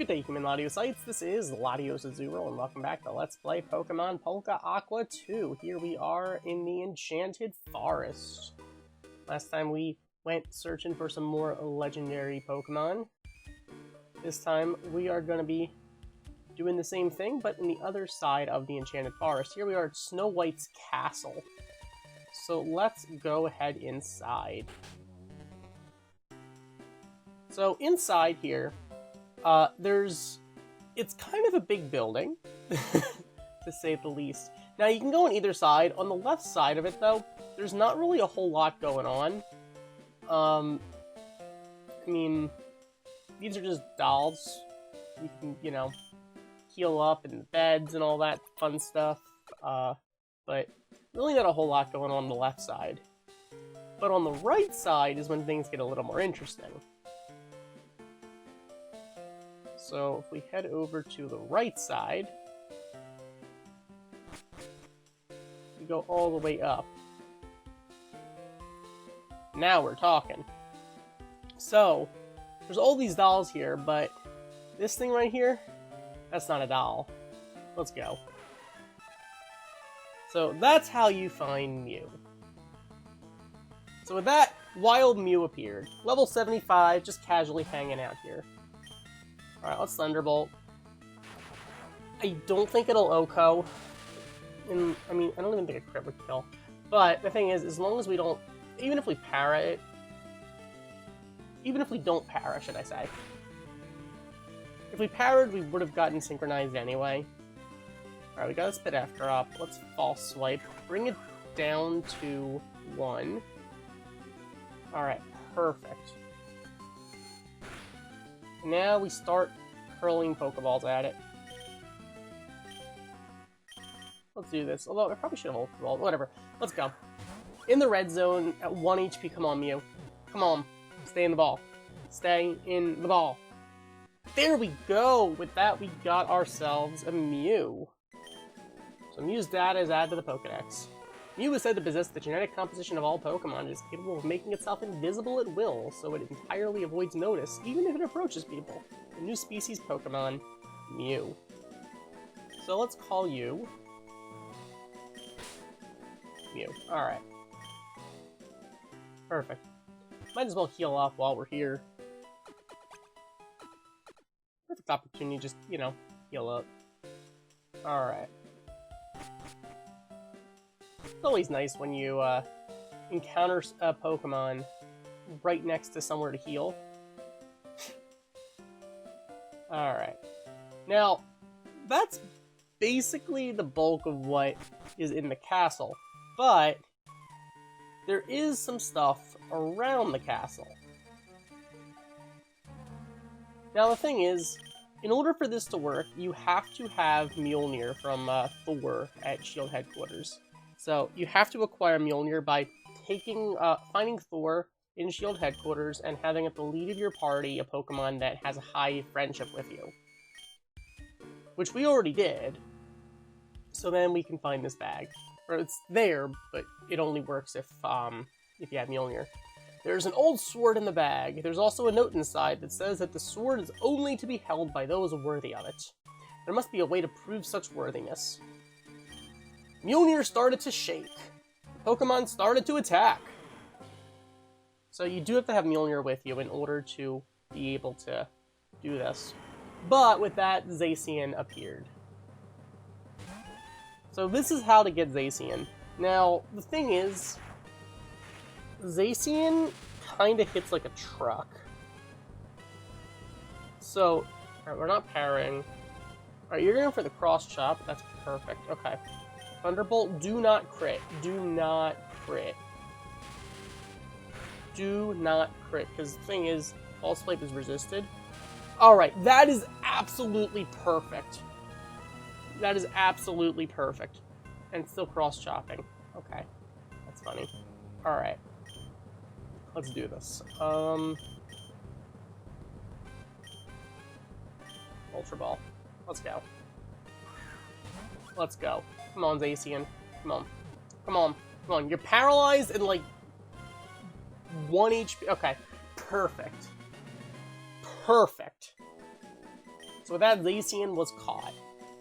Good day, human Latiocytes. This is LatiosAzurill, and welcome back to Let's Play Pokemon Polka Aqua 2. Here we are in the Enchanted Forest. Last time we went searching for some more legendary Pokemon. This time we are going to be doing the same thing, but in the other side of the Enchanted Forest. Here we are at Snow White's castle. So let's go ahead inside. So inside here, it's kind of a big building, to say the least. Now, you can go on either side. On the left side of it, though, there's not really a whole lot going on. I mean, these are just dolls. You can, you know, heal up in the beds and all that fun stuff. But really not a whole lot going on the left side. But on the right side is when things get a little more interesting. So if we head over to the right side, we go all the way up. Now we're talking. So, there's all these dolls here, but this thing right here, that's not a doll. Let's go. So that's how you find Mew. So with that, Wild Mew appeared. Level 75, just casually hanging out here. Alright, let's Thunderbolt. I don't think it'll OHKO. And, I mean, I don't even think a crit would kill. But the thing is, as long as we don't... Even if we para it... Even if we don't para, should I say. If we parried, we would have gotten synchronized anyway. Alright, we got a Spit After up. Let's False Swipe. Bring it down to 1. Alright, perfect. Now we start hurling Pokeballs at it. Let's do this. Although, I probably should have Ultra Ball. Whatever. Let's go. In the red zone, at 1 HP, come on, Mew. Come on. Stay in the ball. Stay in the ball. There we go! With that, we got ourselves a Mew. So Mew's data is added to the Pokedex. Mew is said to possess the genetic composition of all Pokemon and is capable of making itself invisible at will, so it entirely avoids notice, even if it approaches people. A new species Pokemon, Mew. So let's call you... Mew. Alright. Perfect. Might as well heal up while we're here. Perfect opportunity, just, you know, heal up. Alright. It's always nice when you encounter a Pokemon right next to somewhere to heal. Alright. Now, that's basically the bulk of what is in the castle, but there is some stuff around the castle. Now, the thing is, in order for this to work, you have to have Mjolnir from Thor at Shield Headquarters. So, you have to acquire Mjolnir by finding Thor in Shield Headquarters and having at the lead of your party a Pokemon that has a high friendship with you. Which we already did. So then we can find this bag. Or it's there, but it only works if you have Mjolnir. There's an old sword in the bag. There's also a note inside that says that the sword is only to be held by those worthy of it. There must be a way to prove such worthiness. Mjolnir started to shake. Pokemon started to attack. So you do have to have Mjolnir with you in order to be able to do this. But with that, Zacian appeared. So this is how to get Zacian. Now, the thing is, Zacian kind of hits like a truck. So, alright, we're not parrying. Alright, you're going for the cross chop. That's perfect. Okay. Thunderbolt, do not crit. Do not crit. Do not crit, because the thing is, False Swipe is resisted. Alright, that is absolutely perfect. That is absolutely perfect. And still cross-chopping. Okay. That's funny. Alright. Let's do this. Ultra Ball. Let's go. Let's go. Come on, Zacian. Come on. Come on. Come on. You're paralyzed and, like, 1 HP. Okay. Perfect. Perfect. So with that, Zacian was caught.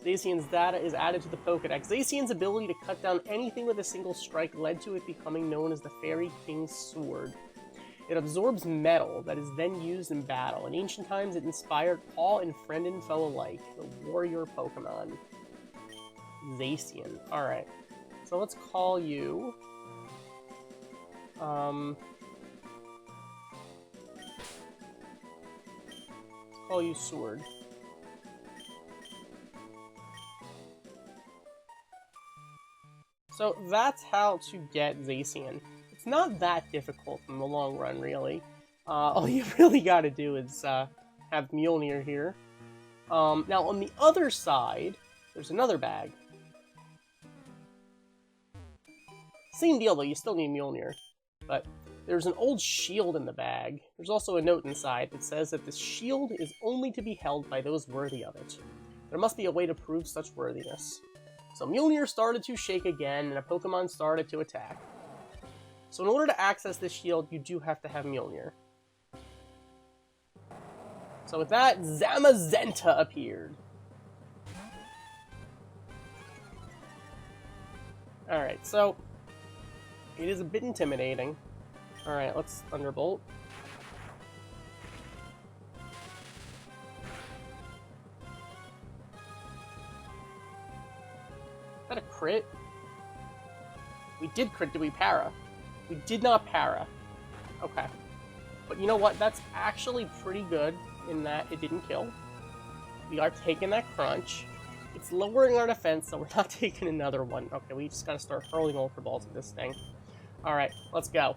Zacian's data is added to the Pokedex. Zacian's ability to cut down anything with a single strike led to it becoming known as the Fairy King's Sword. It absorbs metal that is then used in battle. In ancient times, it inspired all and friend and foe alike, the warrior Pokemon. Zacian. Alright. So let's call you... let's call you Sword. So that's how to get Zacian. It's not that difficult in the long run, really. All you really gotta do is have Mjolnir here. Now, on the other side, there's another bag. Same deal, though, you still need Mjolnir. But there's an old shield in the bag. There's also a note inside that says that this shield is only to be held by those worthy of it. There must be a way to prove such worthiness. So Mjolnir started to shake again, and a Pokemon started to attack. So in order to access this shield, you do have to have Mjolnir. So with that, Zamazenta appeared. Alright, so it is a bit intimidating. Alright, let's Thunderbolt. Is that a crit? We did crit. Did we para? We did not para. Okay. But you know what? That's actually pretty good in that it didn't kill. We are taking that crunch. It's lowering our defense, so we're not taking another one. Okay, we just gotta start hurling Ultra Balls at this thing. Alright, let's go.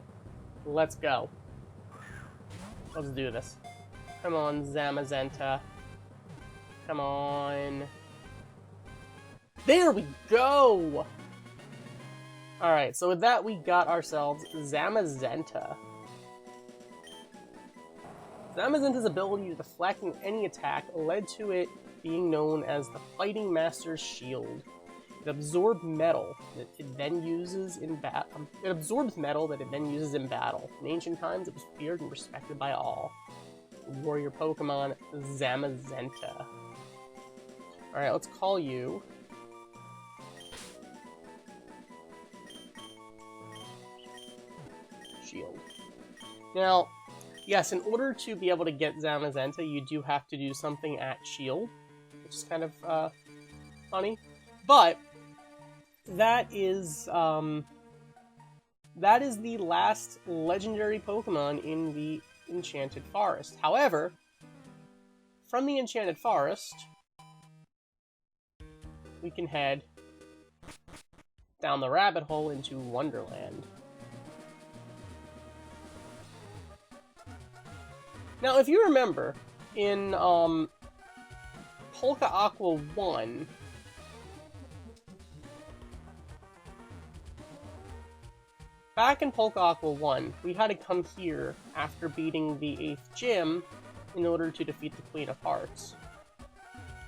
Let's go. Let's do this. Come on, Zamazenta. Come on. There we go! Alright, so with that, we got ourselves Zamazenta. Zamazenta's ability to deflect any attack led to it being known as the Fighting Master's Shield. It absorbed metal that it then uses in battle. It absorbs metal that it then uses in battle. In ancient times, it was feared and respected by all. Warrior Pokemon Zamazenta. Alright, let's call you Shield. Now, yes, in order to be able to get Zamazenta, you do have to do something at Shield, which is kind of funny. But that is the last legendary Pokemon in the Enchanted Forest. However, from the Enchanted Forest, we can head down the rabbit hole into Wonderland. Now, if you remember, in Polka Aqua 1, back in Polka Aqua 1, we had to come here after beating the 8th gym in order to defeat the Queen of Hearts.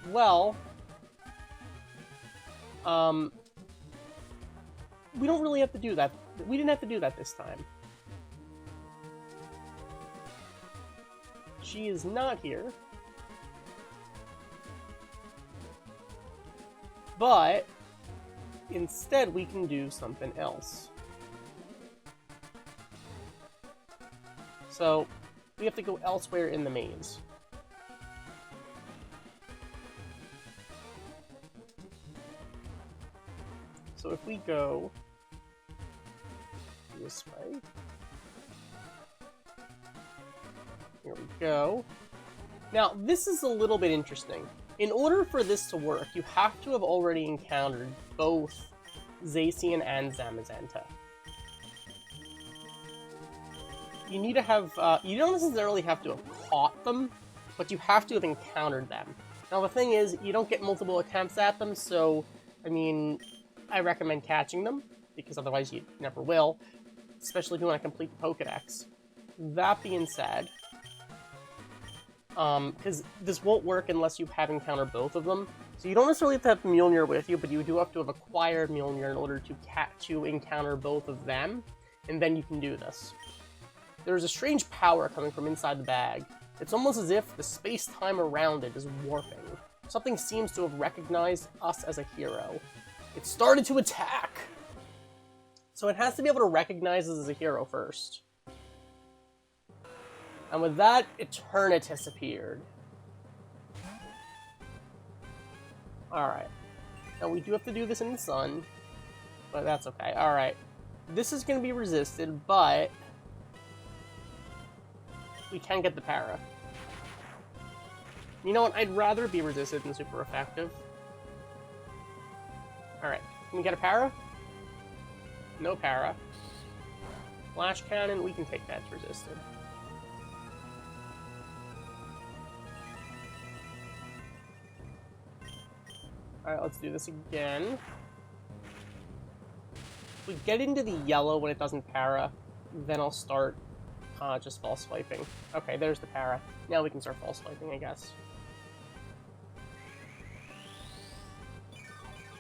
Well, we don't really have to do that. We didn't have to do that this time. She is not here. But instead we can do something else. So we have to go elsewhere in the maze. So if we go this way, here we go. Now, this is a little bit interesting. In order for this to work, you have to have already encountered both Zacian and Zamazenta. You need to have, you don't necessarily have to have caught them, but you have to have encountered them. Now, the thing is, you don't get multiple attempts at them, so, I mean, I recommend catching them, because otherwise you never will, especially if you want to complete the Pokedex. That being said, because this won't work unless you have encountered both of them. So you don't necessarily have to have Mjolnir with you, but you do have to have acquired Mjolnir in order to encounter both of them, and then you can do this. There's a strange power coming from inside the bag. It's almost as if the space-time around it is warping. Something seems to have recognized us as a hero. It started to attack! So it has to be able to recognize us as a hero first. And with that, Eternitus appeared. Alright. Now we do have to do this in the sun, but that's okay. Alright. This is going to be resisted, but we can get the para. You know what? I'd rather be resisted than super effective. Alright. Can we get a para? No para. Flash cannon, we can take that as resisted. Alright, let's do this again. If we get into the yellow when it doesn't para, then I'll start just false swiping. Okay, there's the para. Now we can start false swiping, I guess.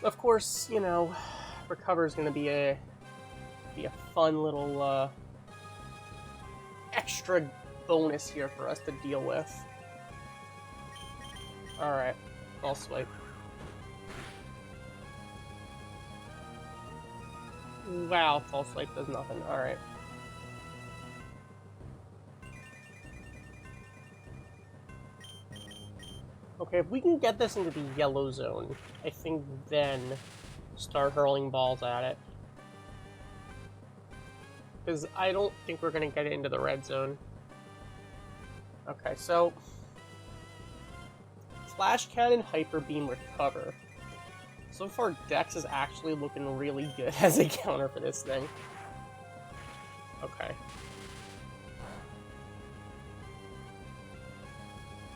Of course, you know, recover is going to be a fun little extra bonus here for us to deal with. Alright, false swipe. Wow, false swipe does nothing. Alright. Okay, if we can get this into the yellow zone, I think then start hurling balls at it. Because I don't think we're going to get it into the red zone. Okay, so Flash Cannon, Hyper Beam, Recover. So far, Dex is actually looking really good as a counter for this thing. Okay.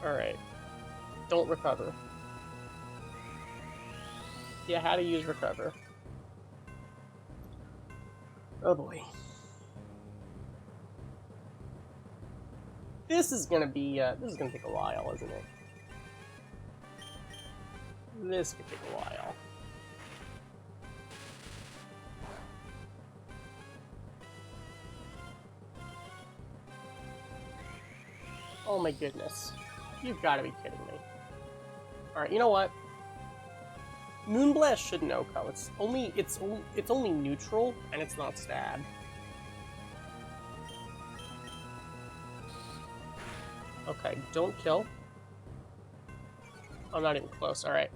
Alright. Don't recover. Yeah, how to use recover. Oh boy. This is gonna be, this is gonna take a while, isn't it? This could take a while. Oh my goodness. You've got to be kidding me. Alright, you know what? Moonblast should no-co. It's only neutral, and it's not stab. Okay, don't kill. I'm not even close, alright.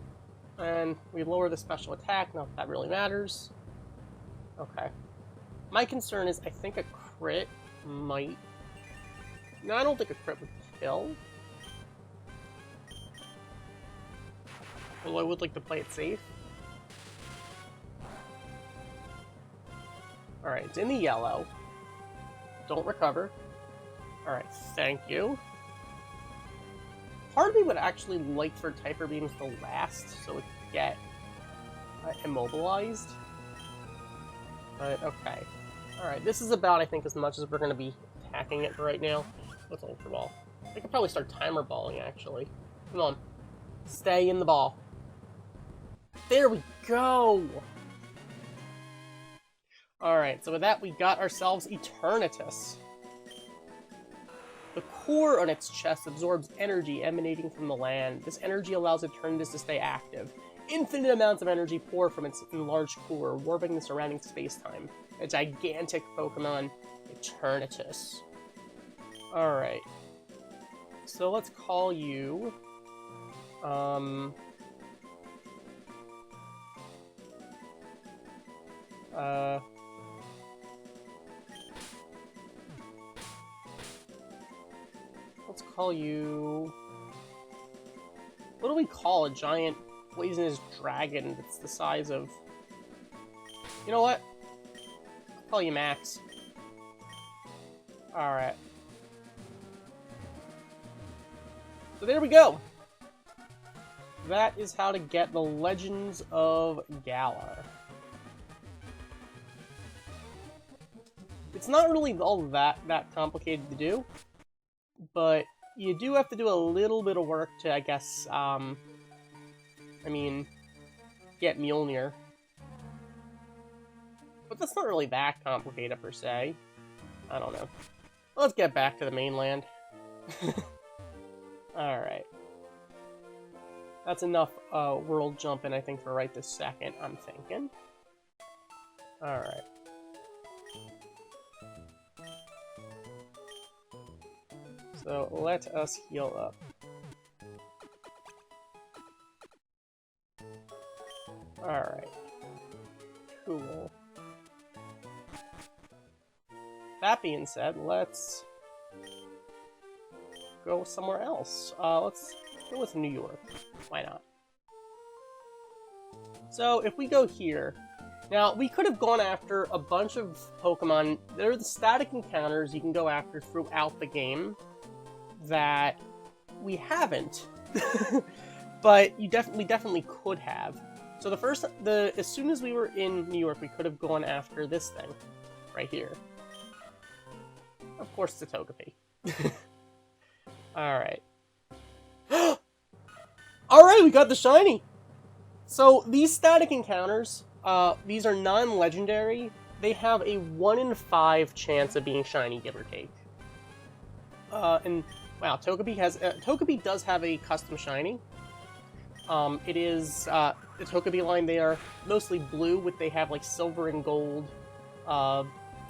And we lower the special attack, not that that really matters. Okay. My concern is I think a crit might... No, I don't think a crit would kill. Although I would like to play it safe. Alright, it's in the yellow. Don't recover. Alright, thank you. Part of me would actually like for Hyper Beams to last, so it could get immobilized. But, okay. Alright, this is about, I think, as much as we're going to be attacking it for right now. Let's Ultra Ball. I could probably start Timer Balling, actually. Come on. Stay in the ball. There we go! Alright, so with that, we got ourselves Eternitus. The core on its chest absorbs energy emanating from the land. This energy allows Eternitus to stay active. Infinite amounts of energy pour from its enlarged core, warping the surrounding space-time. A gigantic Pokemon, Eternitus. Alright. So let's call you... let's call you... What do we call a giant poisonous dragon that's the size of... You know what? I'll call you Max. Alright. So there we go! That is how to get the Legends of Galar. It's not really all that complicated to do, but you do have to do a little bit of work to, I guess, I mean, get Mjolnir. But that's not really that complicated, per se. I don't know. Let's get back to the mainland. Alright. That's enough world jumping, I think, for right this second, I'm thinking. Alright. So, let us heal up. Alright. Cool. That being said, let's go somewhere else. Let's go with New York. Why not? So, if we go here... Now, we could have gone after a bunch of Pokemon. There are the static encounters you can go after throughout the game that we haven't. But we definitely could have. So as soon as we were in New York, we could have gone after this thing. Right here. Of course, it's a Togepi. Alright. Alright, we got the shiny! So, these static encounters, these are non-legendary. They have a 1 in 5 chance of being shiny, give or take. And, wow, Togepi does have a custom shiny. It is, the Togepi line, they are mostly blue, they have, like, silver and gold,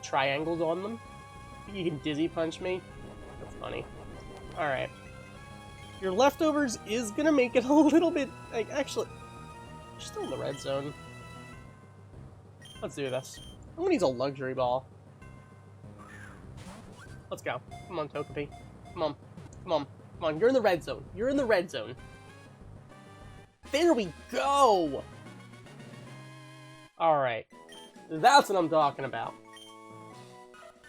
triangles on them. You can Dizzy Punch me. That's funny. Alright. Your leftovers is gonna make it a little bit, like, actually... You're still in the red zone. Let's do this. I'm gonna use a luxury ball. Let's go. Come on, Togepi. Come on. Come on. Come on, you're in the red zone. You're in the red zone. There we go! Alright. That's what I'm talking about.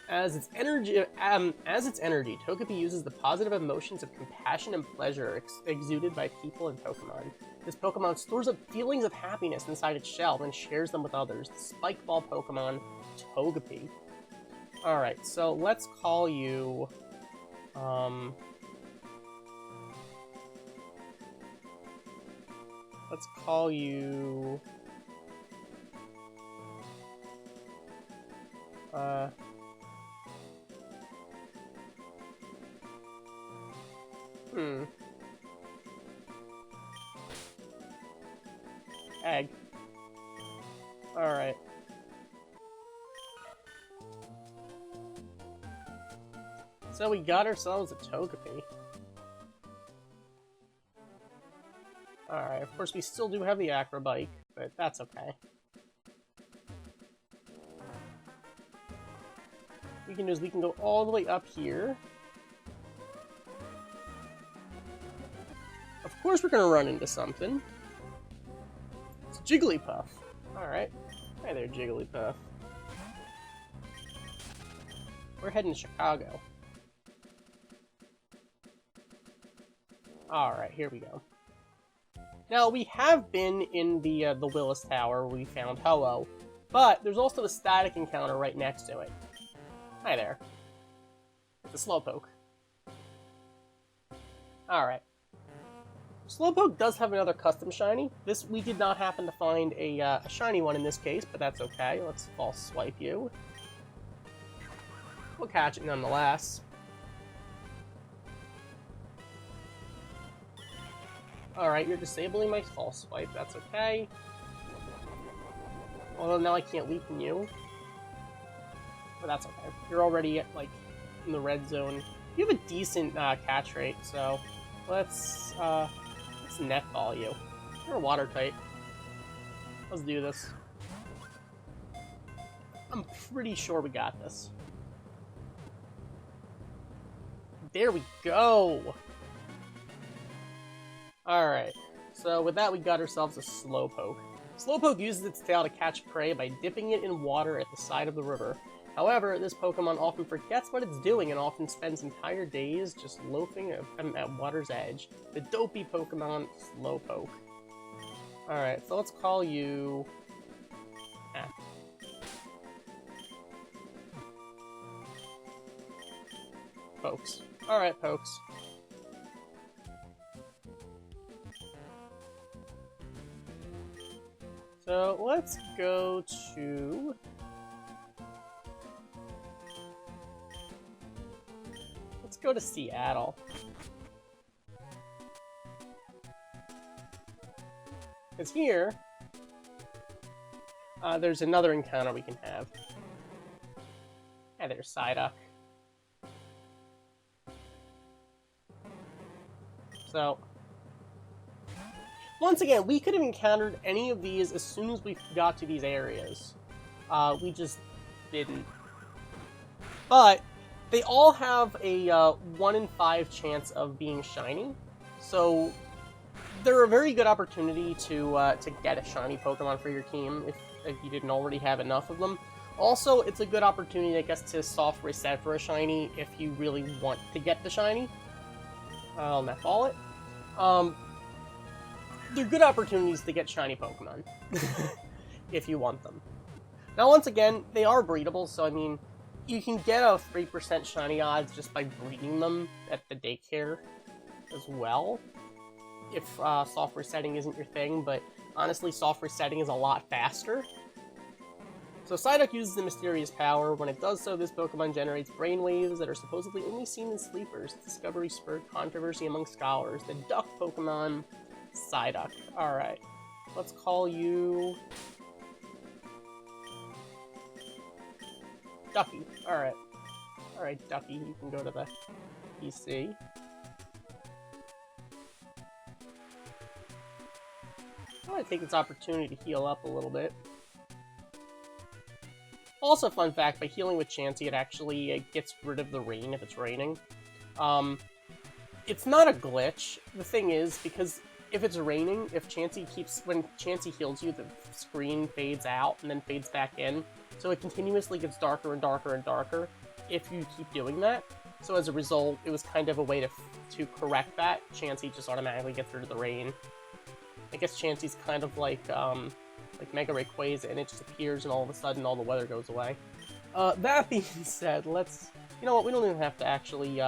As its energy, Togepi uses the positive emotions of compassion and pleasure exuded by people and Pokemon. This Pokemon stores up feelings of happiness inside its shell and shares them with others. The Spike Ball Pokemon, Togepi. Alright, so let's call you... Let's call you... Egg. Alright. So we got ourselves a Togepi. Alright, of course we still do have the Acrobike, but that's okay. We can do is we can go all the way up here. Of course we're gonna run into something. It's Jigglypuff. Alright. Hi there, Jigglypuff. We're heading to Chicago. Alright, here we go. Now, we have been in the Willis Tower where we found Ho-Oh, but there's also a static encounter right next to it. Hi there. It's a Slowpoke. Alright. Slowpoke does have another custom shiny. We did not happen to find a shiny one in this case, but that's okay. Let's false swipe you. We'll catch it nonetheless. Alright, you're disabling my false swipe. That's okay. Although now I can't weaken you. But that's okay. You're already, like, in the red zone. You have a decent catch rate, so let's netball you. You're water type. Let's do this. I'm pretty sure we got this. There we go! Alright, so with that we got ourselves a Slowpoke. Slowpoke uses its tail to catch prey by dipping it in water at the side of the river. However, this Pokemon often forgets what it's doing and often spends entire days just loafing at water's edge. The dopey Pokemon, Slowpoke. Alright, so let's call you... Pokes. Alright, Pokes. So, let's go to... Let's go to Seattle. Because here, there's another encounter we can have. And there's Psyduck. So, once again, we could have encountered any of these as soon as we got to these areas. We just didn't. But they all have a 1 in 5 chance of being shiny, so they're a very good opportunity to get a shiny Pokemon for your team if you didn't already have enough of them. Also, it's a good opportunity, I guess, to soft reset for a shiny if you really want to get the shiny. I'll netball it. They're good opportunities to get shiny Pokemon if you want them. Now, once again, they are breedable, so I mean, you can get a 3% shiny odds just by breeding them at the daycare as well, if soft resetting isn't your thing, but honestly, soft resetting is a lot faster. So Psyduck uses the mysterious power. When it does so, this Pokemon generates brainwaves that are supposedly only seen in sleepers. Discovery spurred controversy among scholars. The duck Pokemon, Psyduck. Alright, let's call you Ducky. Alright. Alright, Ducky, you can go to the PC. I'm going to take this opportunity to heal up a little bit. Also, fun fact, by healing with Chansey, it actually gets rid of the rain if it's raining. It's not a glitch. The thing is, because if it's raining, when Chansey heals you, the screen fades out and then fades back in. So it continuously gets darker and darker and darker if you keep doing that. So as a result, it was kind of a way to correct that. Chansey just automatically gets rid of the rain. I guess Chansey's kind of like Mega Rayquaza, and it just appears, and all of a sudden all the weather goes away. That being said, let's... You know what, we don't even have to actually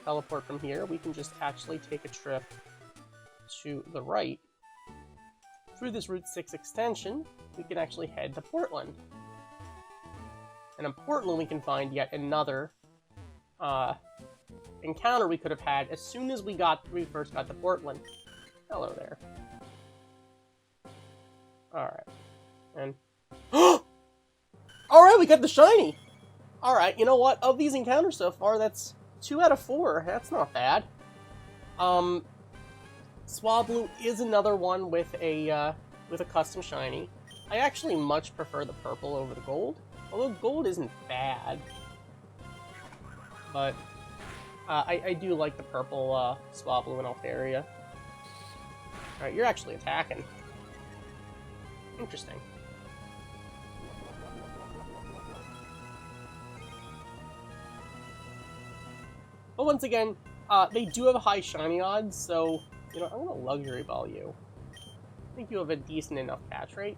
teleport from here. We can just actually take a trip to the right. Through this Route 6 extension, we can actually head to Portland. And in Portland, we can find yet another encounter we could have had as soon as we first got to Portland. Hello there. Alright. And... Alright, we got the shiny! Alright, you know what? Of these encounters so far, that's 2 out of 4. That's not bad. Swablu is another one with a custom shiny. I actually much prefer the purple over the gold. Although gold isn't bad. But I do like the purple Swablu in Altaria. Alright, you're actually attacking. Interesting. But once again, they do have a high shiny odds, so, you know, I'm gonna luxury ball you. I think you have a decent enough catch rate.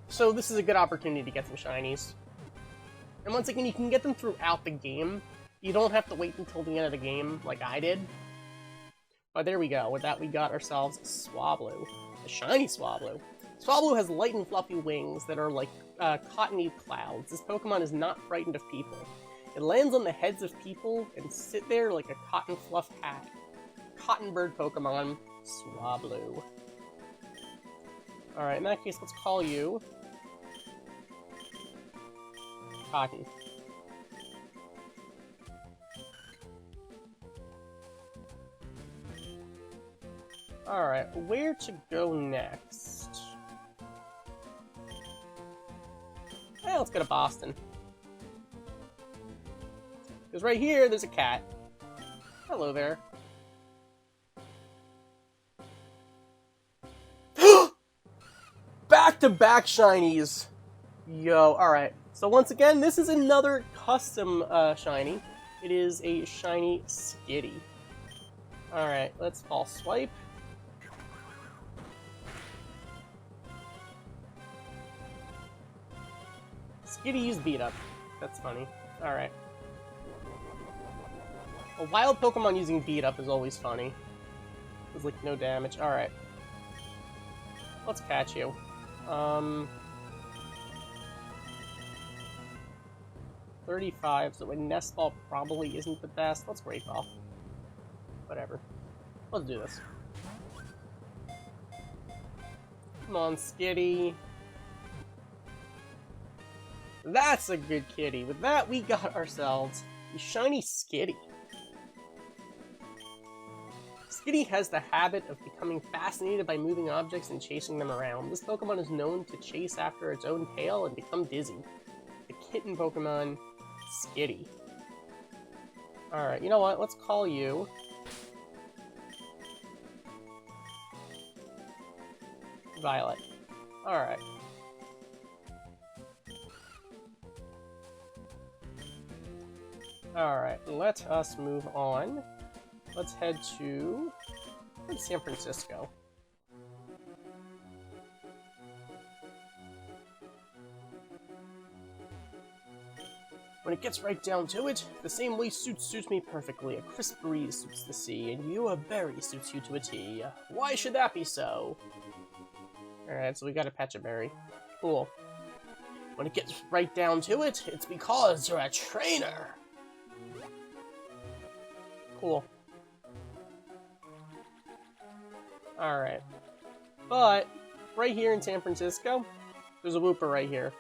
So this is a good opportunity to get some shinies. And once again, you can get them throughout the game. You don't have to wait until the end of the game, like I did. But there we go. With that, we got ourselves a Swablu. A shiny Swablu. Swablu has light and fluffy wings that are like cottony clouds. This Pokemon is not frightened of people. It lands on the heads of people and sit there like a cotton fluff hat. Cotton bird Pokemon, Swablu. Alright, in that case, let's call you Cotton. Alright, where to go next? Hey, let's go to Boston. Because right here, there's a cat. Hello there. Back-to-back shinies! Yo, alright. So once again, this is another custom shiny. It is a shiny Skiddy. Alright, let's false swipe. Skiddy used beat up. That's funny. Alright. A wild Pokemon using beat up is always funny. It's like no damage. Alright. Let's catch you. 35, so a Nest Ball probably isn't the best. Let's Great Ball. Whatever. Let's do this. Come on, Skiddy. That's a good kitty. With that, we got ourselves a shiny Skiddy. Skiddy has the habit of becoming fascinated by moving objects and chasing them around. This Pokemon is known to chase after its own tail and become dizzy. The kitten Pokemon, Skiddy. Alright, you know what? Let's call you... Violet. Alright. Alright, let us move on. Let's head to San Francisco. When it gets right down to it, the same way suits me perfectly. A crisp breeze suits the sea, and you, a berry, suits you to a T. Why should that be so? Alright, so we got a Pecha Berry. Cool. When it gets right down to it, it's because you're a trainer! Cool. Alright. But, right here in San Francisco, there's a Wooper right here.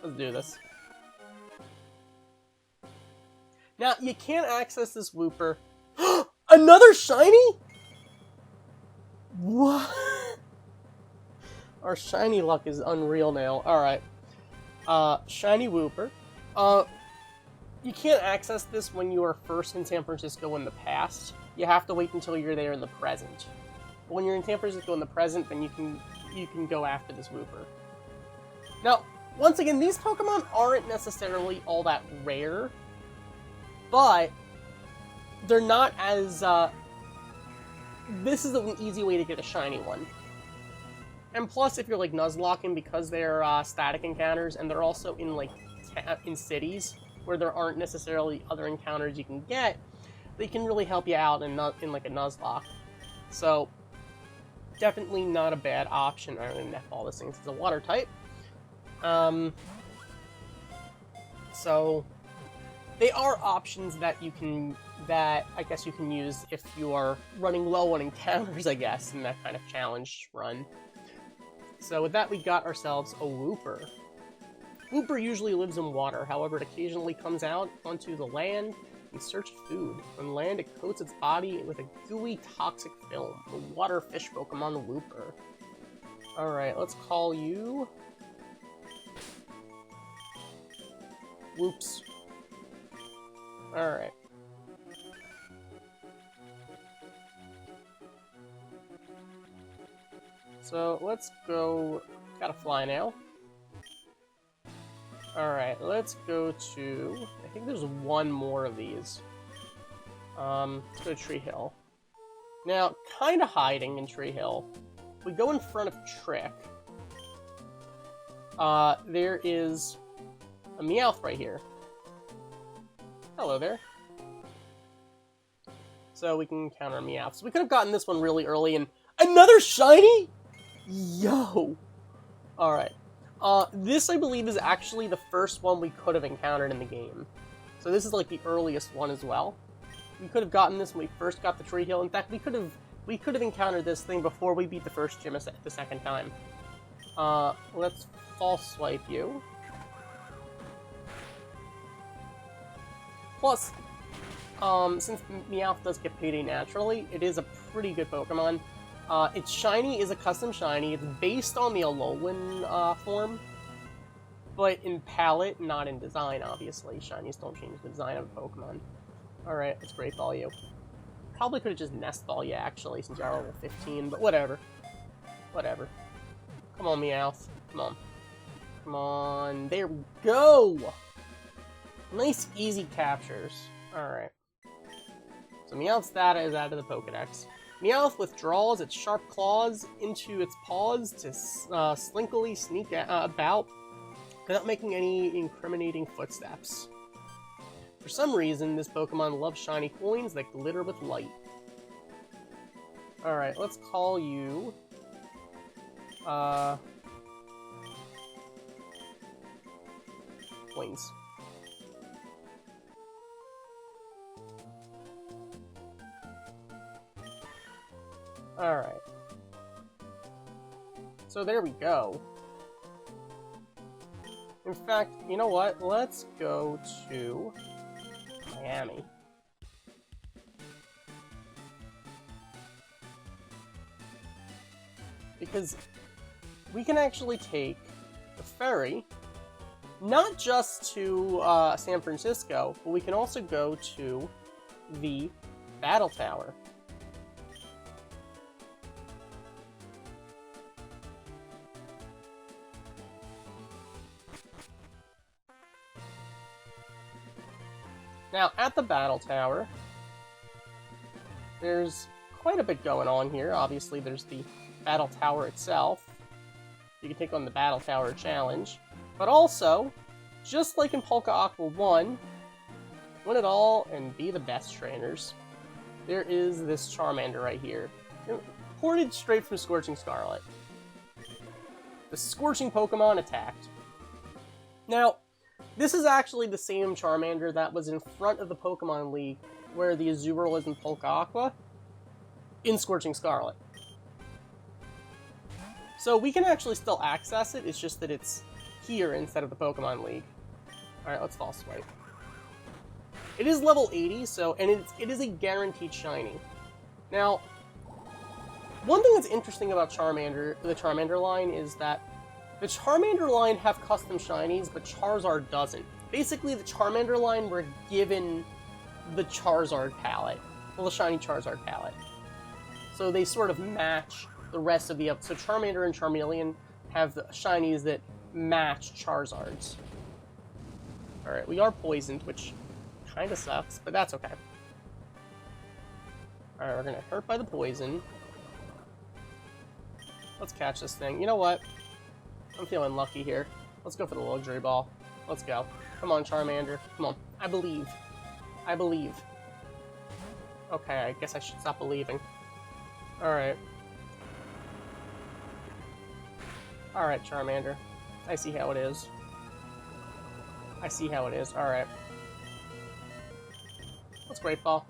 Let's do this. Now, you can't access this Wooper. Another shiny?! What? Our shiny luck is unreal now. Alright. Shiny Wooper. You can't access this when you are first in San Francisco in the past. You have to wait until you're there in the present. But when you're in San Francisco in the present, then you can go after this Wooper. Now, once again, these Pokemon aren't necessarily all that rare, but they're not as, this is an easy way to get a shiny one. And plus, if you're, like, Nuzlocking, because they're, static encounters, and they're also in, like, in cities, where there aren't necessarily other encounters you can get, they can really help you out in like, a Nuzlocke. So, definitely not a bad option. I'm gonna F all this thing, it's a water type. So, they are options that I guess you can use if you are running low on encounters, I guess, in that kind of challenge run. So with that, we got ourselves a Wooper. Wooper usually lives in water, however it occasionally comes out onto the land in search of food. On land, it coats its body with a gooey, toxic film. The water fish Pokemon Wooper. Alright, let's call you... Whoops. Alright. So, let's go... Got a fly now. Alright, let's go to... I think there's one more of these. Let's go to Tree Hill. Now, kinda hiding in Tree Hill. If we go in front of Trick, there is a Meowth right here. Hello there. So we can encounter a Meowth. So we could have gotten this one really early, and another shiny?! Yo! Alright. This, I believe, is actually the first one we could have encountered in the game. So this is, like, the earliest one as well. We could have gotten this when we first got the Tree Hill. In fact, we could have encountered this thing before we beat the first gym the second time. Let's false swipe you. Plus, since Meowth does get payday naturally, it is a pretty good Pokemon. Its shiny is a custom shiny. It's based on the Alolan form, but in palette, not in design, obviously. Shinies don't change the design of a Pokemon. Alright, let's Great Ball you. Probably could have just Nest Ball you, actually, since you're level 15, but whatever. Whatever. Come on, Meowth. Come on. Come on. There we go! Nice, easy captures. Alright. So Meowth's data is out of the Pokedex. Meowth withdraws its sharp claws into its paws to slinkily sneak about without making any incriminating footsteps. For some reason, this Pokemon loves shiny coins that glitter with light. Alright, let's call you... Wings. Alright. So there we go. In fact, you know what? Let's go to Miami. Because we can actually take the ferry, not just to San Francisco, but we can also go to the Battle Tower. Now, at the Battle Tower, there's quite a bit going on here. Obviously, there's the Battle Tower itself. You can take on the Battle Tower Challenge. But also, just like in Polka Aqua 1, win it all and be the best trainers. There is this Charmander right here. Ported straight from Scorching Scarlet. The Scorching Pokemon attacked. Now, this is actually the same Charmander that was in front of the Pokemon League, where the Azurill is in Polka Aqua, in Scorching Scarlet. So we can actually still access it, it's just that it's here instead of the Pokemon League. Alright, let's False Swipe. It is level 80, so, and it is a guaranteed shiny. Now, one thing that's interesting about Charmander, the Charmander line, is that the Charmander line have custom shinies, but Charizard doesn't. Basically, the Charmander line were given the Charizard palette. Well, the shiny Charizard palette. So they sort of match the rest of the... So Charmander and Charmeleon have the shinies that match Charizard's. Alright, we are poisoned, which kind of sucks, but that's okay. Alright, we're gonna hurt by the poison. Let's catch this thing. You know what? I'm feeling lucky here. Let's go for the Luxury Ball. Let's go. Come on, Charmander. Come on. I believe. I believe. Okay, I guess I should stop believing. Alright. Alright, Charmander. I see how it is. I see how it is. Alright. Let's Great Ball.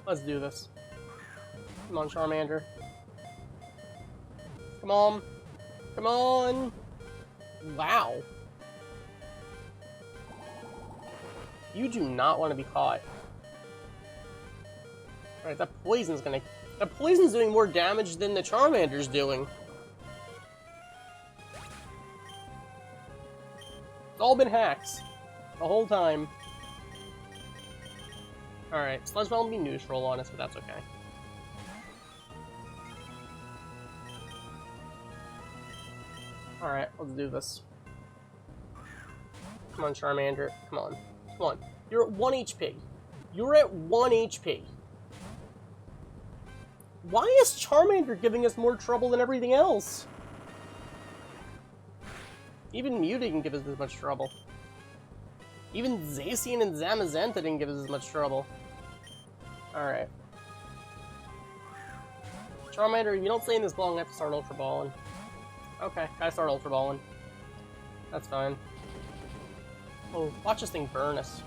Let's do this. Come on, Charmander. Come on. Come on! Wow. You do not want to be caught. Alright, that poison's gonna... That poison's doing more damage than the Charmander's doing. It's all been hacks. The whole time. Alright, Sludge Bomb will be neutral on us, but that's okay. Alright, let's do this. Come on, Charmander. Come on. Come on. You're at 1 HP. You're at 1 HP. Why is Charmander giving us more trouble than everything else? Even Mew didn't give us as much trouble. Even Zacian and Zamazenta didn't give us as much trouble. Alright. Charmander, if you don't stay in this long, I have to start Ultra Balling. Okay, gotta start Ultra Balling. That's fine. Oh, watch this thing burn us.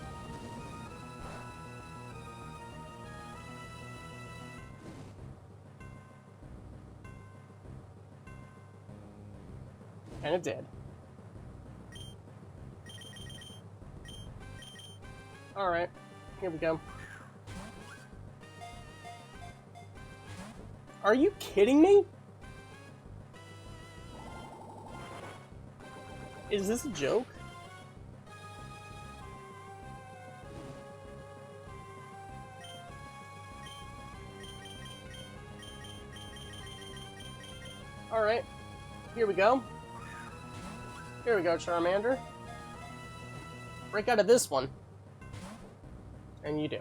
And it did. Alright, here we go. Are you kidding me? Is this a joke? Alright, here we go. Here we go, Charmander. Break out of this one. And you do.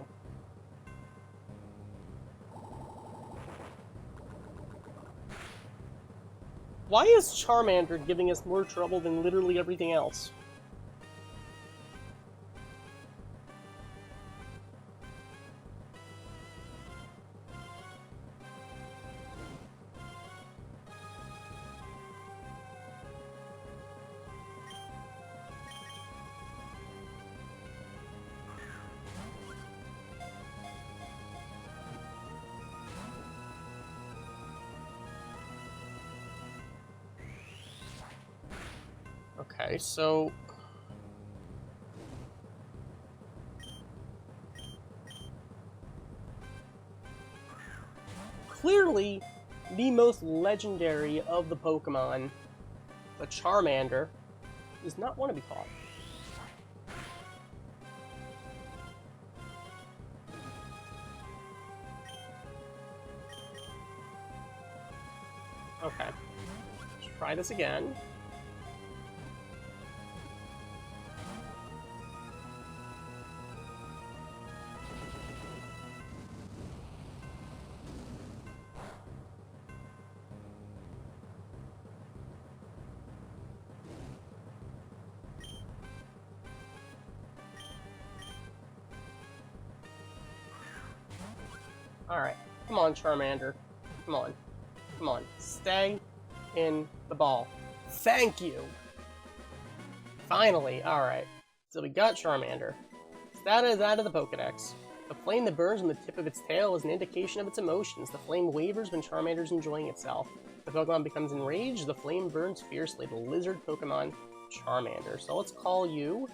Why is Charmander giving us more trouble than literally everything else? Okay, so... clearly, the most legendary of the Pokemon, the Charmander, does not want to be caught. Okay. Let's try this again. Alright. Come on, Charmander. Come on. Come on. Stay in the ball. Thank you! Finally. Alright. So we got Charmander. Status out of the Pokedex. The flame that burns on the tip of its tail is an indication of its emotions. The flame wavers when Charmander's enjoying itself. The Pokemon becomes enraged, the flame burns fiercely. The lizard Pokemon, Charmander. So let's call you...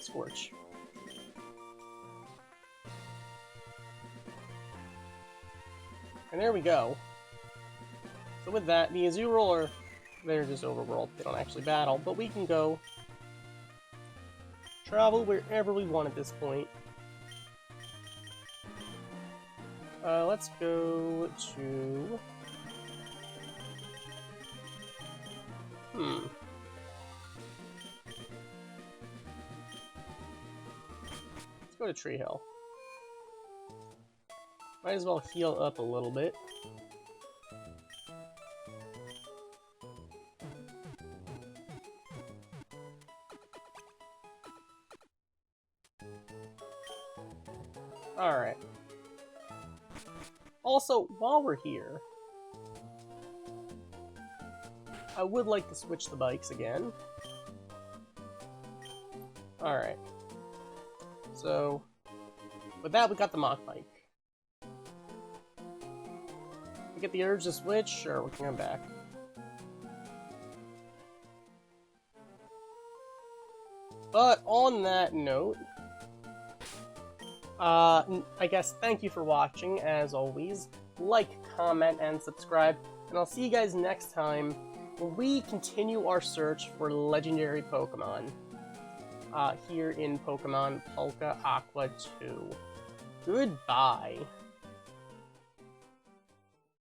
Scorch. And there we go. So with that, the Azurill are... they're just overworld. They don't actually battle, but we can go travel wherever we want at this point. Let's go to... Let's go to Tree Hill. Might as well heal up a little bit. Alright. Also, while we're here, I would like to switch the bikes again. Alright. So, with that, we got the Mach Bike. We get the urge to switch? Sure, we can come back. But on that note, I guess thank you for watching, as always. Like, comment, and subscribe, and I'll see you guys next time when we continue our search for legendary Pokemon here in Pokemon Polka Aqua 2. Goodbye.